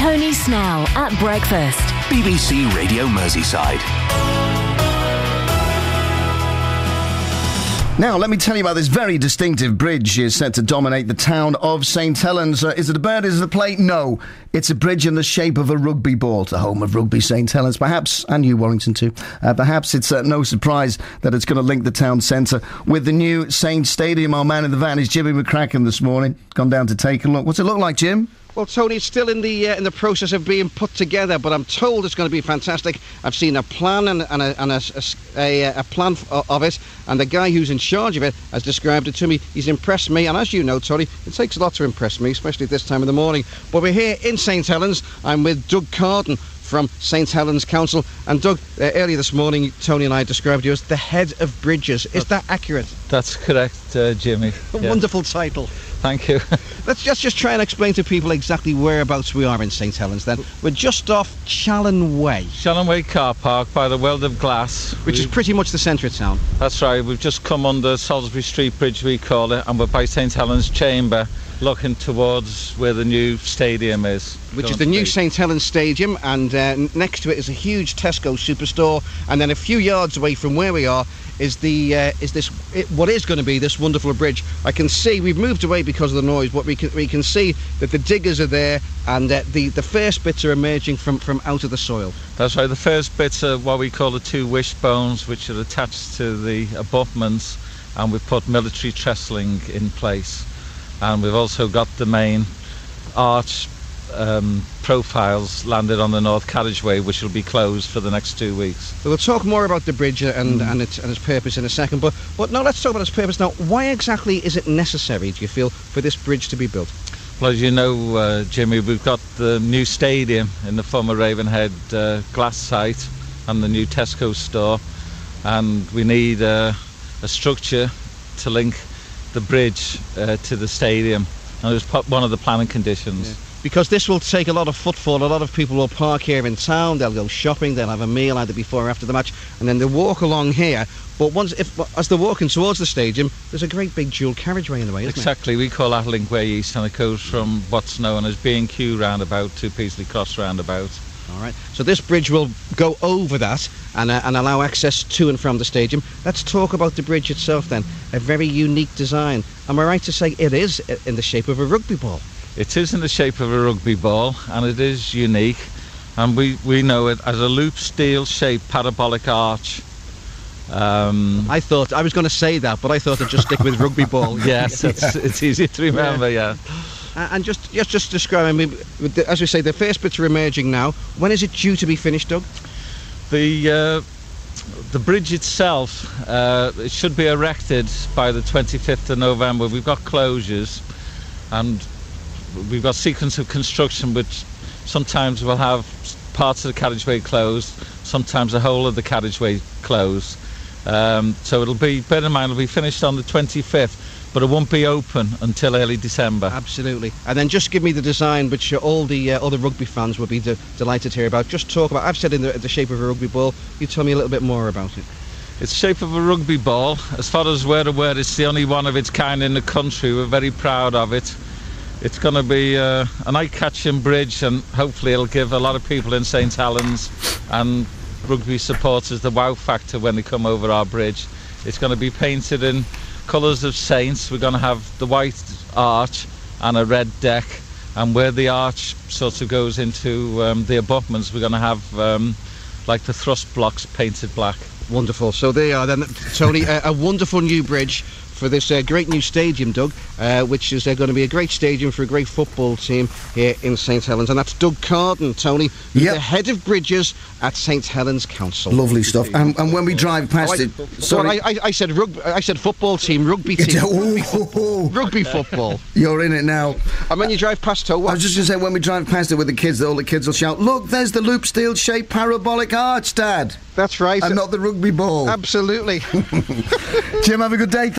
Tony Snell at breakfast. BBC Radio Merseyside. Now, let me tell you about this very distinctive bridge is set to dominate the town of St Helens. Is it a bird? Is it a plate? No. It's a bridge in the shape of a rugby ball, the home of rugby St Helens, perhaps, and New Warrington too. Perhaps it's no surprise that it's going to link the town centre with the new Saint Stadium. Our man in the van is Jimmy McCracken this morning. Gone down to take a look. What's it look like, Jim? Well, Tony, it's still in the process of being put together, but I'm told it's going to be fantastic. I've seen a plan and a plan of it, and the guy who's in charge of it has described it to me. He's impressed me, and as you know, Tony, it takes a lot to impress me, especially at this time of the morning. But we're here in St Helens. I'm with Doug Carden from St Helens Council. And Doug, earlier this morning, Tony and I described you as the head of bridges. Is that accurate? That's correct, Jimmy. A wonderful title. Thank you. Let's just try and explain to people exactly whereabouts we are in St Helens then. We're just off Challen Way. Challen Way car park by the World of Glass. Which is pretty much the centre of town. That's right. We've just come under Salisbury Street Bridge, we call it, and we're by St Helens Chamber, looking towards where the new stadium is. Which is the new St Helens Stadium, and next to it is a huge Tesco superstore, and then a few yards away from where we are is what is going to be this wonderful bridge. I can see we've moved away because of the noise, but we can see that the diggers are there, and the first bits are emerging from out of the soil. That's right. The first bits are what we call the two wishbones, which are attached to the abutments, and we've put military trestling in place, and we've also got the main arch profiles landed on the North Carriageway, which will be closed for the next 2 weeks. We'll talk more about the bridge and its purpose in a second, but no, let's talk about its purpose now. Why exactly is it necessary, do you feel, for this bridge to be built? Well, as you know, Jimmy, we've got the new stadium in the former Ravenhead glass site and the new Tesco store, and we need a structure to link the bridge to the stadium, and it was one of the planning conditions. Yeah. Because this will take a lot of footfall. A lot of people will park here in town, they'll go shopping, they'll have a meal either before or after the match, and then they'll walk along here. But as they're walking towards the stadium, there's a great big dual carriageway in the way, isn't Exactly. We call that Linkway East, and it goes from what's known as B&Q roundabout to Peasley Cross roundabout. All right. So this bridge will go over that and allow access to and from the stadium. Let's talk about the bridge itself then. A very unique design. Am I right to say it is in the shape of a rugby ball? It is in the shape of a rugby ball, and it is unique, and we know it as a loop steel shaped parabolic arch. I thought I was going to say that, but I thought I'd just stick with rugby ball. Yes, it's easy to remember. Yeah. And just describe, I mean, as we say, the first bits are emerging now. When is it due to be finished, Doug? The bridge itself, it should be erected by the 25th of November. We've got closures, and we've got sequence of construction, which sometimes we'll have parts of the carriageway closed, sometimes the whole of the carriageway closed. So it'll be, bear in mind, it'll be finished on the 25th, but it won't be open until early December. Absolutely. And then just give me the design, which all the rugby fans will be delighted to hear about. Just talk about, I've said in the shape of a rugby ball. You tell me a little bit more about it. It's the shape of a rugby ball. As far as we're aware, it's the only one of its kind in the country. We're very proud of it. It's going to be an eye-catching bridge, and hopefully it'll give a lot of people in St Helens and rugby supporters the wow factor when they come over our bridge. It's going to be painted in colours of Saints. We're going to have the white arch and a red deck, and where the arch sort of goes into the abutments, we're going to have like the thrust blocks painted black. Wonderful. So there you are then, Tony, a wonderful new bridge for this great new stadium, Doug, which is going to be a great stadium for a great football team here in St Helens. And that's Doug Carden, Tony, who's the head of bridges at St Helens Council. Lovely stuff. And when we drive past it... Sorry, I said football team, rugby team. Rugby football. You're in it now. And when you drive past it, I was just going to say, when we drive past it with the kids, all the kids will shout, "Look, there's the loop steel shaped parabolic arch, Dad." That's right. And not the rugby ball. Absolutely. Jim, have a good day.